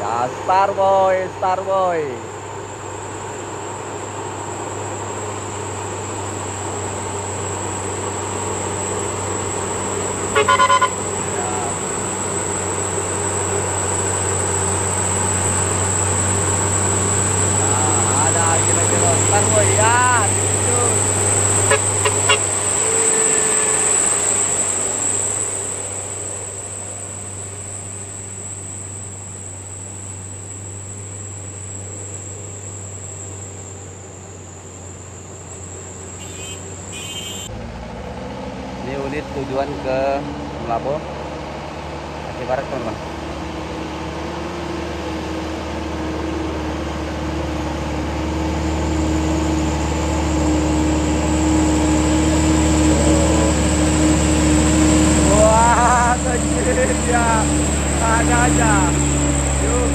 Ya, Starboy, Starboy. Nah, ada kira-kira Starboy ya, itu. Ini unit tujuan ke Melapo, Aceh Barat teman-teman. Wah, kecil ya, ada aja. Yuk.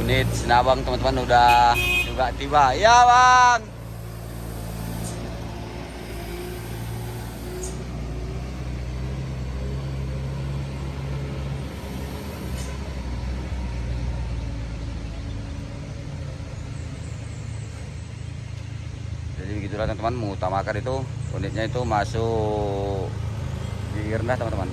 Unit Sinabang teman-teman udah juga tiba. Ya bang. Jadi begitulah teman-teman, mengutamakan itu unitnya itu masuk di rendah teman-teman.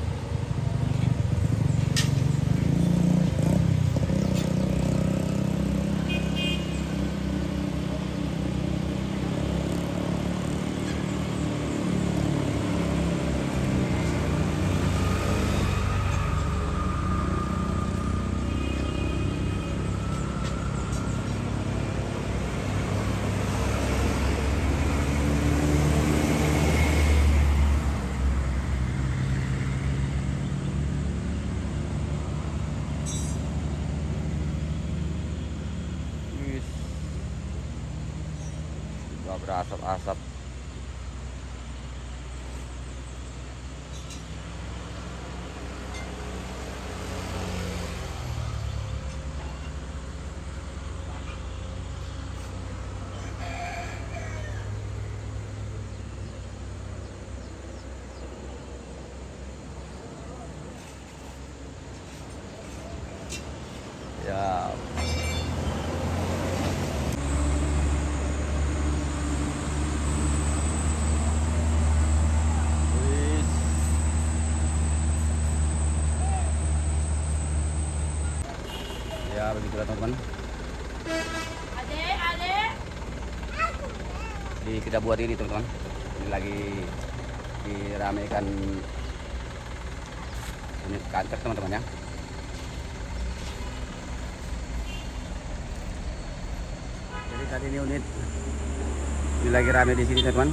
Wis, udah berasap-asap. Ya, wis. Ya begitulah teman-teman. Adek, adek. Di kita buat ini teman-teman. Ini lagi diramaikan unit kantor teman-teman ya. Jadi tadi ini unit ini lagi rame di sini teman-teman.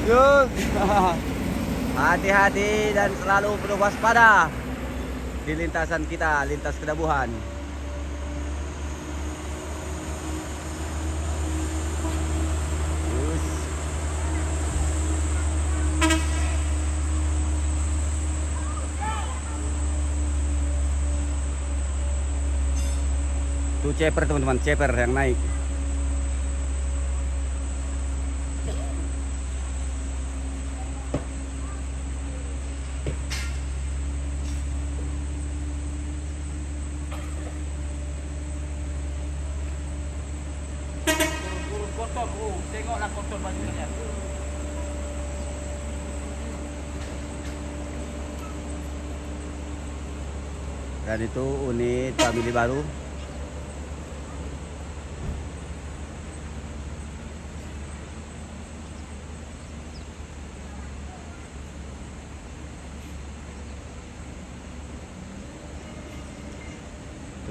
Yuk. Hati-hati dan selalu penuh waspada di lintasan kita, lintas Kedabuhan. Yus. Tuh ceper teman-teman, ceper yang naik. Kotor, tengoklah kotor bajunya. Dan itu unit family baru.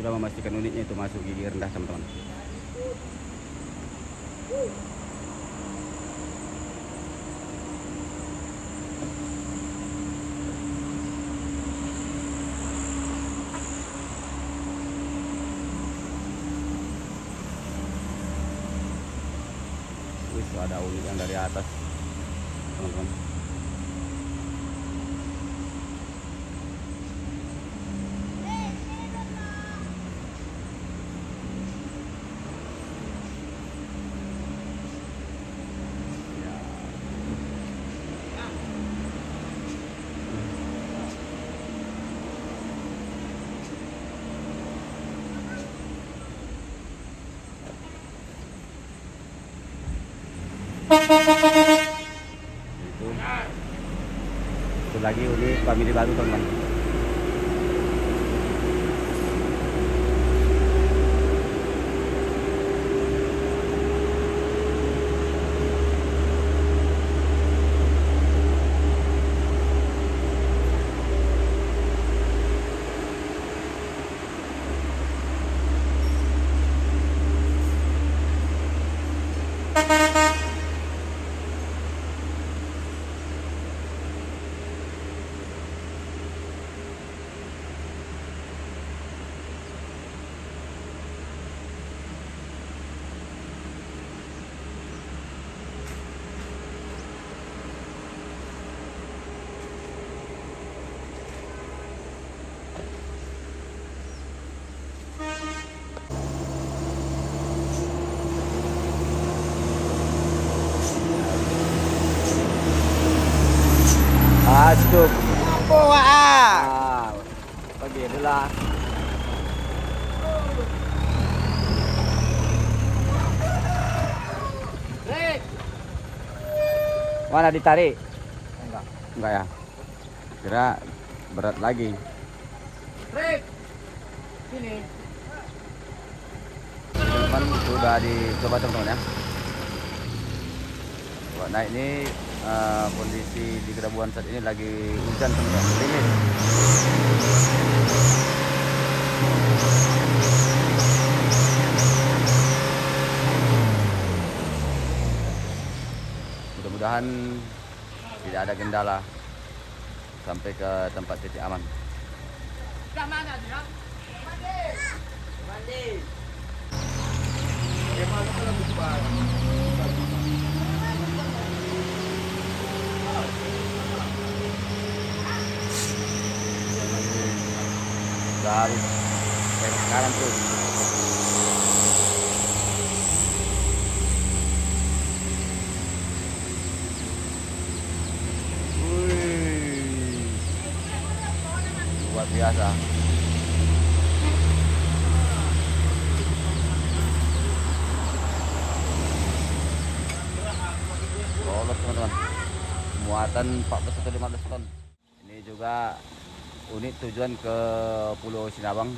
sudah memastikan unitnya itu masuk gigi rendah teman-teman. Wih, ada unit yang dari atas teman-teman. Itu lagi unit family baru teman-teman. Cukup. Pergi dulu. Break. Mana ditarik? Enggak. Enggak ya? Kira berat lagi. Break. Sini. Teman sudah dicoba teman-teman ya. Coba naik ini kondisi di Kerabuan saat ini lagi hujan teman-teman. Dingin. Mudah-mudahan tidak ada kendala sampai ke tempat titik aman. Dah mana dia? Mandi. Mandi. Harus kayak sekarang tuh. Wih, luar biasa. Lolos teman-teman. Muatan 14 atau 15 ton. Ini juga unit tujuan ke Pulau Sinabang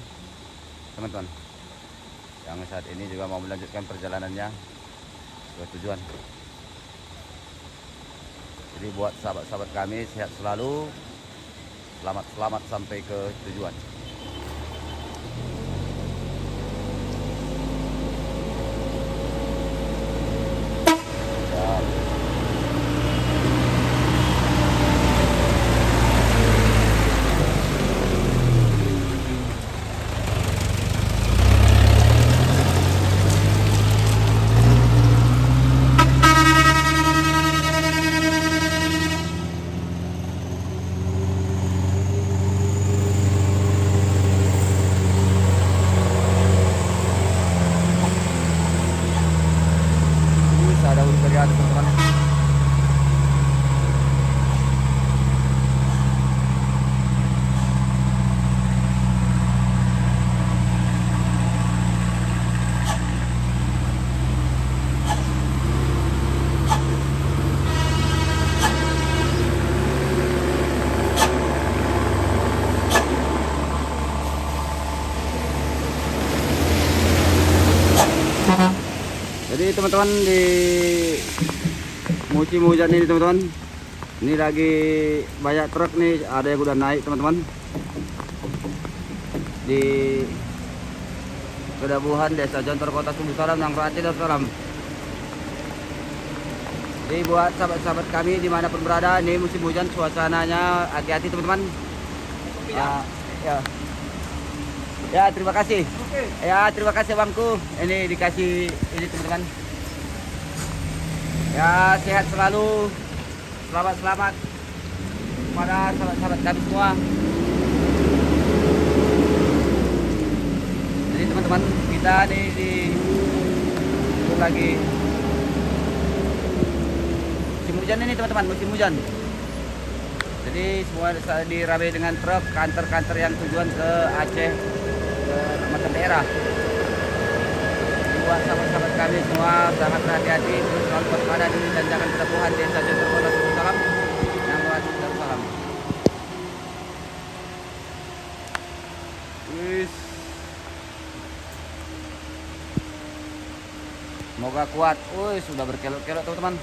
teman-teman, yang saat ini juga mau melanjutkan perjalanannya ke tujuan. Jadi buat sahabat-sahabat kami sehat selalu, selamat sampai ke tujuan. Ada unit dari atas teman-teman. Jadi teman-teman di musim hujan ini teman-teman, ini lagi banyak truk nih, ada yang udah naik teman-teman di Kedabuhan Desa Jontor Kota Sumbu Salam yang Rati Darussalam. Jadi buat sahabat-sahabat kami dimanapun berada, ini musim hujan suasananya, hati-hati teman-teman. Ya. Ya, terima kasih. Ya, terima kasih bangku. Ini dikasih ini teman-teman. Ya, sehat selalu. Selamat kepada sahabat-sahabat kami semua. Jadi teman-teman, kita di lagi musim hujan ini teman-teman, musim hujan. Jadi semua diramai dengan truk kantor-kantor yang tujuan ke Aceh, ke macam daerah. Buat sahabat-sahabat kami semua sangat hati-hati, terus selalu waspada di tanjakan Kedabuhan Desa Jontor Kota Sumbu Salam yang Rati Darussalam. Semoga kuat. Sudah berkelok-kelok teman-teman.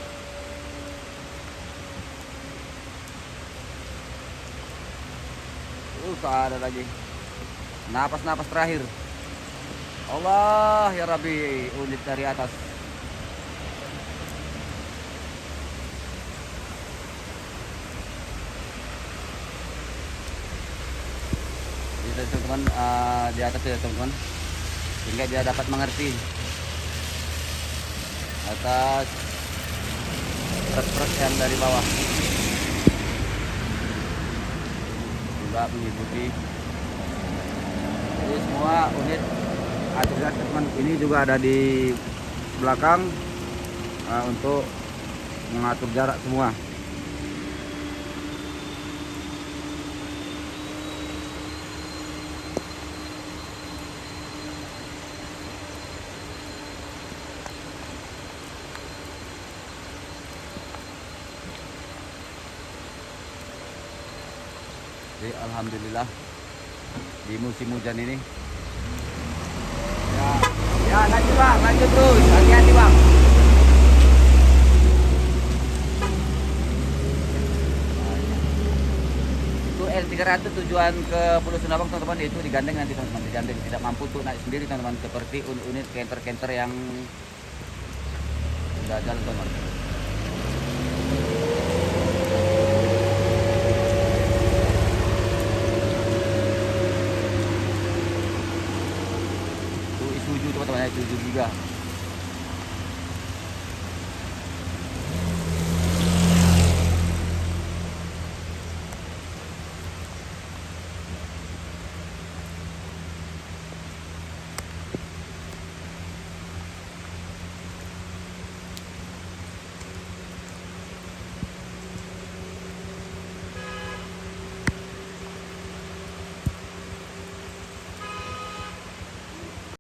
Ada lagi. Napas-napas terakhir. Allah ya Rabbi, unit dari atas. Jadi teman-teman di atas ya teman-teman, sehingga dia dapat mengerti atas truk-truk yang dari bawah juga mengikuti. Jadi semua unit atur jarak teman ini juga ada di belakang untuk mengatur jarak semua. Jadi alhamdulillah di musim hujan ini ya lanjut bang, lanjut terus, hati-hati bang. Itu L300 tujuan ke Pulau Sumedang teman-teman, itu digandeng nanti teman-teman, digandeng, tidak mampu tuh naik sendiri teman-teman, seperti unit kenter-kenter yang sudah jalan teman-teman. Teman-teman, 7 giga.